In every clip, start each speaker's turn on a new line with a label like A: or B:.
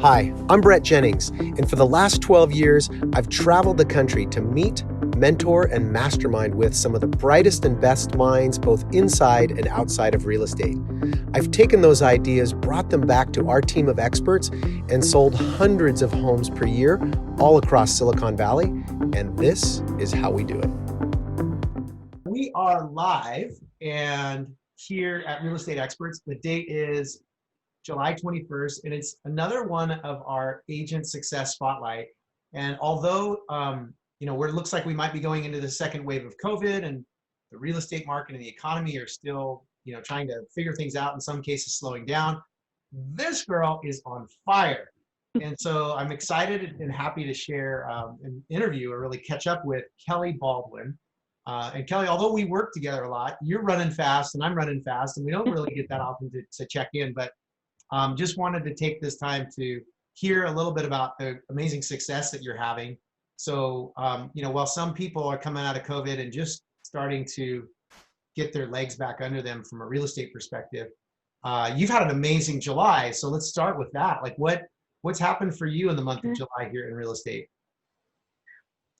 A: Hi, I'm Brett Jennings, and for the last 12 years, I've traveled the country to meet, mentor, and mastermind with some of the brightest and best minds both inside and outside of real estate. I've taken those ideas, brought them back to our team of experts, and sold hundreds of homes per year all across Silicon Valley, and this is how we do it. We are live and here at Real Estate Experts. The date is July 21st, and it's another one of our agent success spotlight. And although, where it looks like we might be going into the second wave of COVID and the real estate market and the economy are still, trying to figure things out, in some cases slowing down, this girl is on fire. And so I'm excited and happy to share an interview or really catch up with Kelly Baldwin. And Kelly, although we work together a lot, you're running fast and I'm running fast, and we don't really get that often to check in, but just wanted to take this time to hear a little bit about the amazing success that you're having. So, while some people are coming out of COVID and just starting to get their legs back under them from a real estate perspective, you've had an amazing July. So let's start with that. Like what's happened for you in the month of July here in real estate?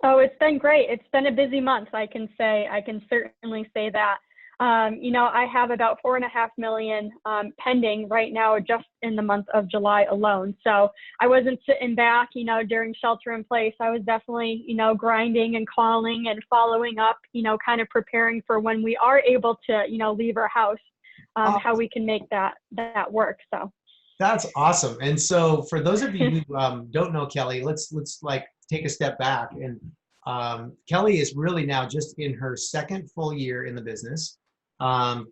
B: Oh, it's been great. It's been a busy month. I can certainly say that. I have about 4.5 million pending right now, just in the month of July alone. So I wasn't sitting back, during shelter in place. I was definitely, grinding and calling and following up, kind of preparing for when we are able to, leave our house, how we can make that work. So
A: that's awesome. And so for those of you who don't know Kelly, let's like take a step back. And Kelly is really now just in her second full year in the business.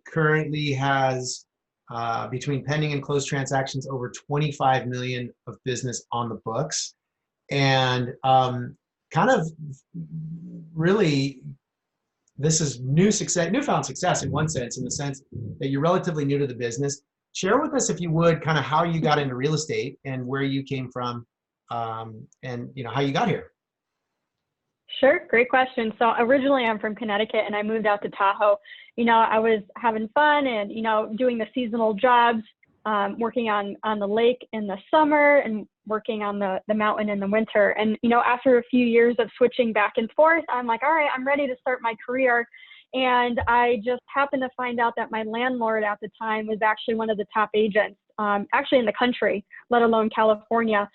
A: Currently has between pending and closed transactions over 25 million of business on the books, and kind of really this is newfound success in one sense, in the sense that you're relatively new to the business. Share with us, if you would, kind of how you got into real estate and where you came from, and how you got here.
B: Sure. Great question. So originally I'm from Connecticut and I moved out to Tahoe. I was having fun and, doing the seasonal jobs, working on the lake in the summer and working on the mountain in the winter. And, after a few years of switching back and forth, I'm like, all right, I'm ready to start my career. And I just happened to find out that my landlord at the time was actually one of the top agents, actually in the country, let alone California.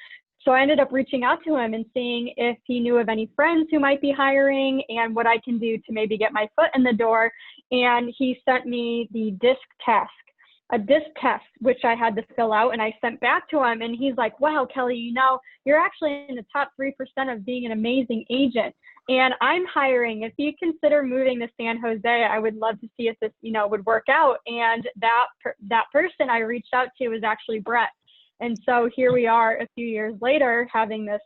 B: So I ended up reaching out to him and seeing if he knew of any friends who might be hiring and what I can do to maybe get my foot in the door. And he sent me the a disc test, which I had to fill out, and I sent back to him. And he's like, wow, Kelly, you're actually in the top 3% of being an amazing agent. And I'm hiring. If you consider moving to San Jose, I would love to see if this, would work out. And that person I reached out to was actually Brett. And so here we are a few years later having this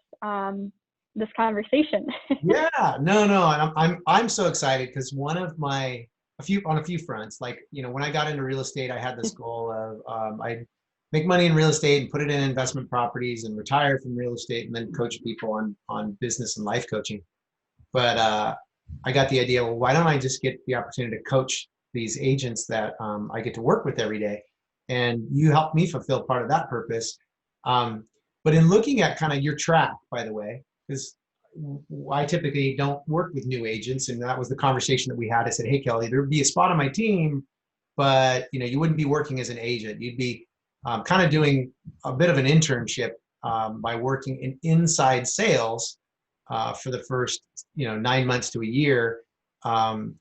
B: this conversation.
A: Yeah, no, and I'm so excited because on a few fronts, like when I got into real estate, I had this goal of I'd make money in real estate and put it in investment properties and retire from real estate and then coach people on business and life coaching. But I got the idea, well, why don't I just get the opportunity to coach these agents that I get to work with every day? And you helped me fulfill part of that purpose. But in looking at kind of your track, by the way, because I typically don't work with new agents, and that was the conversation that we had. I said, hey, Kelly, there'd be a spot on my team, but you wouldn't be working as an agent. You'd be kind of doing a bit of an internship by working in inside sales for the first 9 months to a year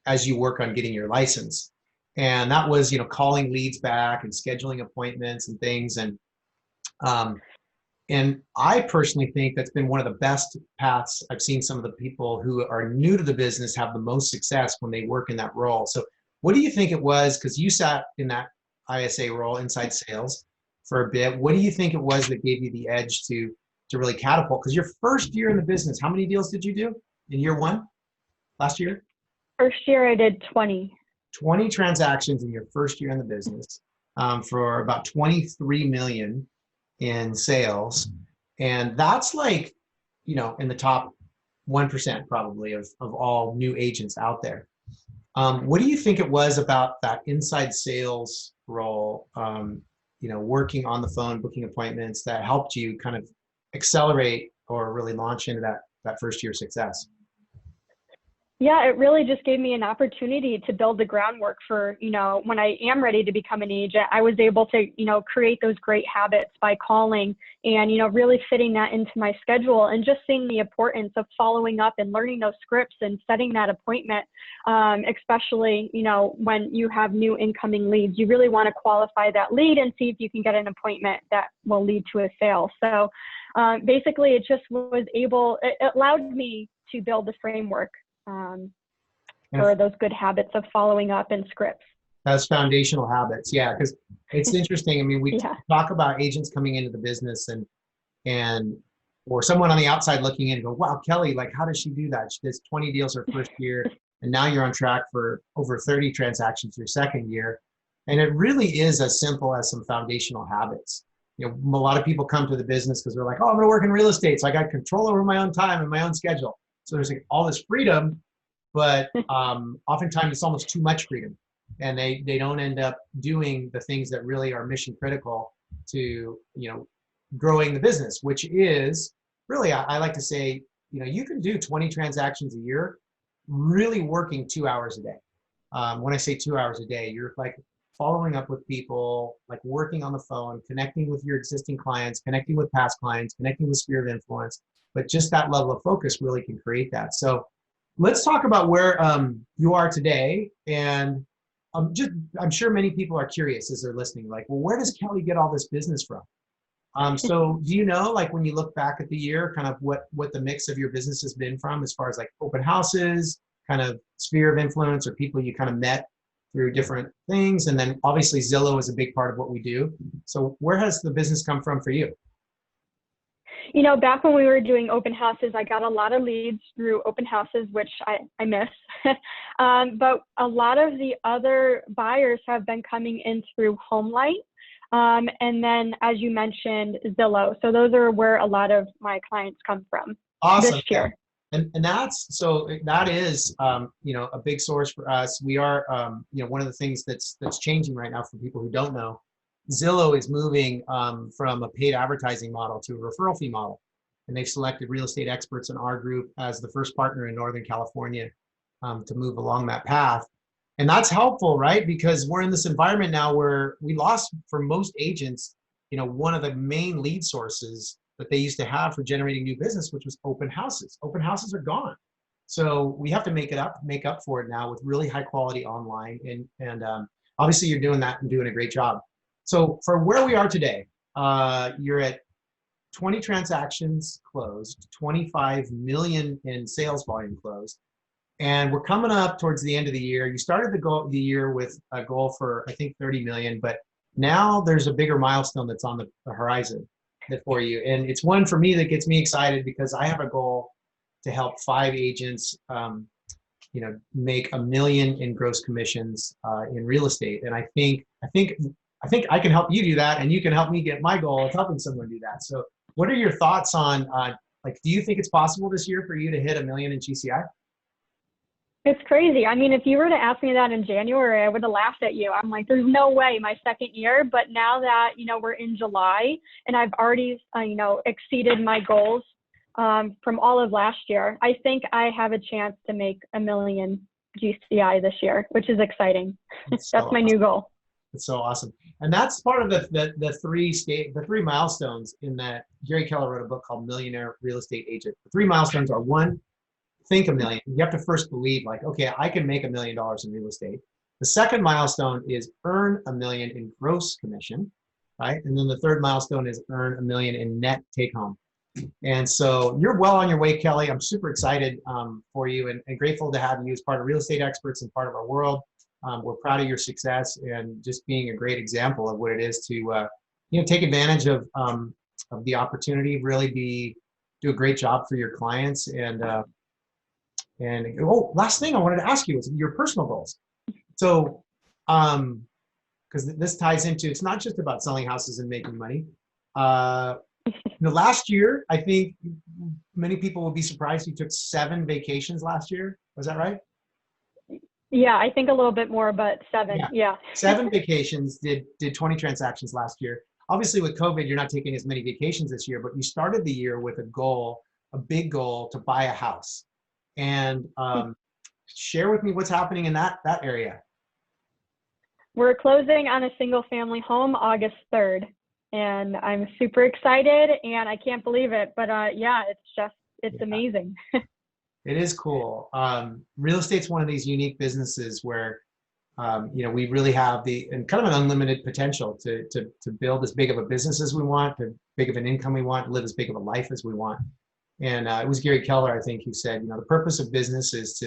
A: as you work on getting your license. And that was, calling leads back and scheduling appointments and things. And I personally think that's been one of the best paths. I've seen some of the people who are new to the business have the most success when they work in that role. So what do you think it was? Because you sat in that ISA role, inside sales, for a bit. What do you think it was that gave you the edge to really catapult? Because your first year in the business, how many deals did you do in year one, last year?
B: First year I did 20.
A: 20 transactions in your first year in the business for about 23 million in sales. And that's like, in the top 1% probably of all new agents out there. What do you think it was about that inside sales role working on the phone, booking appointments that helped you kind of accelerate or really launch into that first year success?
B: Yeah, it really just gave me an opportunity to build the groundwork for, when I am ready to become an agent, I was able to, create those great habits by calling and, really fitting that into my schedule and just seeing the importance of following up and learning those scripts and setting that appointment, especially, when you have new incoming leads. You really want to qualify that lead and see if you can get an appointment that will lead to a sale. So basically, it just it allowed me to build the framework for those good habits of following up and scripts.
A: That's foundational habits. Yeah, because it's interesting. I mean, we talk about agents coming into the business and or someone on the outside looking in and go, wow, Kelly, like, how does she do that? She does 20 deals her first year, and now you're on track for over 30 transactions your second year. And it really is as simple as some foundational habits. A lot of people come to the business because they're like, oh, I'm going to work in real estate, so I got control over my own time and my own schedule. So there's like all this freedom, but oftentimes it's almost too much freedom, and they don't end up doing the things that really are mission critical to growing the business, which is really, I like to say, you can do 20 transactions a year, really working 2 hours a day. When I say 2 hours a day, you're like following up with people, like working on the phone, connecting with your existing clients, connecting with past clients, connecting with sphere of influence. But just that level of focus really can create that. So let's talk about where you are today. And I'm sure many people are curious as they're listening, like, well, where does Kelly get all this business from? So do you know, like, when you look back at the year, kind of what the mix of your business has been from, as far as like open houses, kind of sphere of influence, or people you kind of met through different things? And then obviously Zillow is a big part of what we do. So where has the business come from for you?
B: Back when we were doing open houses, I got a lot of leads through open houses, which I miss. But a lot of the other buyers have been coming in through HomeLight. And then, as you mentioned, Zillow. So those are where a lot of my clients come from.
A: Awesome.
B: This year.
A: And that is, a big source for us. We are, one of the things that's changing right now for people who don't know, Zillow is moving from a paid advertising model to a referral fee model. And they've selected real estate experts in our group as the first partner in Northern California to move along that path. And that's helpful, right? Because we're in this environment now where we lost, for most agents, one of the main lead sources that they used to have for generating new business, which was open houses. Open houses are gone. So we have to make up for it now with really high quality online. And obviously you're doing that and doing a great job. So for where we are today, you're at 20 transactions closed, 25 million in sales volume closed. And we're coming up towards the end of the year. You started the year with a goal for, I think, 30 million, but now there's a bigger milestone that's on the horizon for you. And it's one for me that gets me excited, because I have a goal to help 5 agents, make $1 million in gross commissions in real estate. And I think I can help you do that, and you can help me get my goal of helping someone do that. So what are your thoughts on, do you think it's possible this year for you to hit $1 million in GCI?
B: It's crazy. I mean, if you were to ask me that in January, I would have laughed at you. I'm like, there's no way my second year. But now that, we're in July and I've already, exceeded my goals from all of last year, I think I have a chance to make $1 million GCI this year, which is exciting. That's my new goal.
A: It's so awesome. And that's part of the three milestones in that. Gary Keller wrote a book called Millionaire Real Estate Agent. The 3 milestones are: 1, think $1 million. You have to first believe, like, okay, I can make $1 million in real estate. The second milestone is earn $1 million in gross commission, right? And then the third milestone is earn $1 million in net take home. And so you're well on your way, Kelly. I'm super excited for you and grateful to have you as part of Real Estate Experts and part of our world. We're proud of your success and just being a great example of what it is to take advantage of the opportunity, really do a great job for your clients. And last thing I wanted to ask you is your personal goals. So, because this ties into, it's not just about selling houses and making money. Last year, I think many people will be surprised you took 7 vacations last year. Was that right?
B: Yeah, I think a little bit more, but 7.
A: Yeah.
B: Yeah.
A: 7 vacations, did 20 transactions last year. Obviously with COVID, you're not taking as many vacations this year, but you started the year with a goal, a big goal to buy a house. And share with me what's happening in that area.
B: We're closing on a single family home August 3rd, and I'm super excited and I can't believe it. But yeah, it's
A: Yeah.
B: amazing.
A: It is cool. Real estate's one of these unique businesses where we really have and kind of an unlimited potential to build as big of a business as we want, as big of an income we want, live as big of a life as we want. And it was Gary Keller, I think, who said, the purpose of business is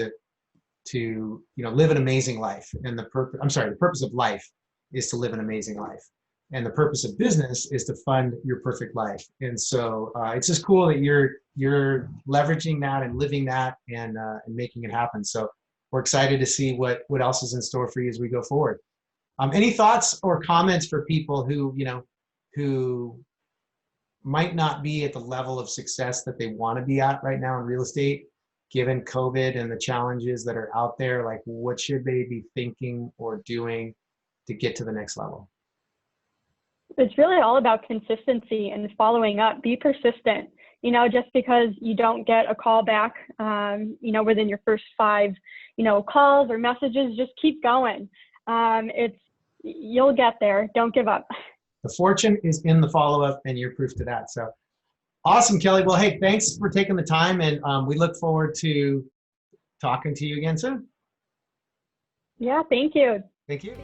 A: to live an amazing life, and the purpose of life is to live an amazing life, and the purpose of business is to fund your perfect life. And so it's just cool that you're leveraging that and living that and making it happen. So we're excited to see what else is in store for you as we go forward. Any thoughts or comments for people who might not be at the level of success that they want to be at right now in real estate, given COVID and the challenges that are out there? Like, what should they be thinking or doing to get to the next level?
B: It's really all about consistency and following up. Be persistent. Just because you don't get a call back, within your first 5, calls or messages, just keep going. You'll get there. Don't give up.
A: The fortune is in the follow-up, and you're proof to that. So awesome, Kelly. Well, hey, thanks for taking the time, and we look forward to talking to you again soon.
B: Yeah, thank you.
A: Thank you.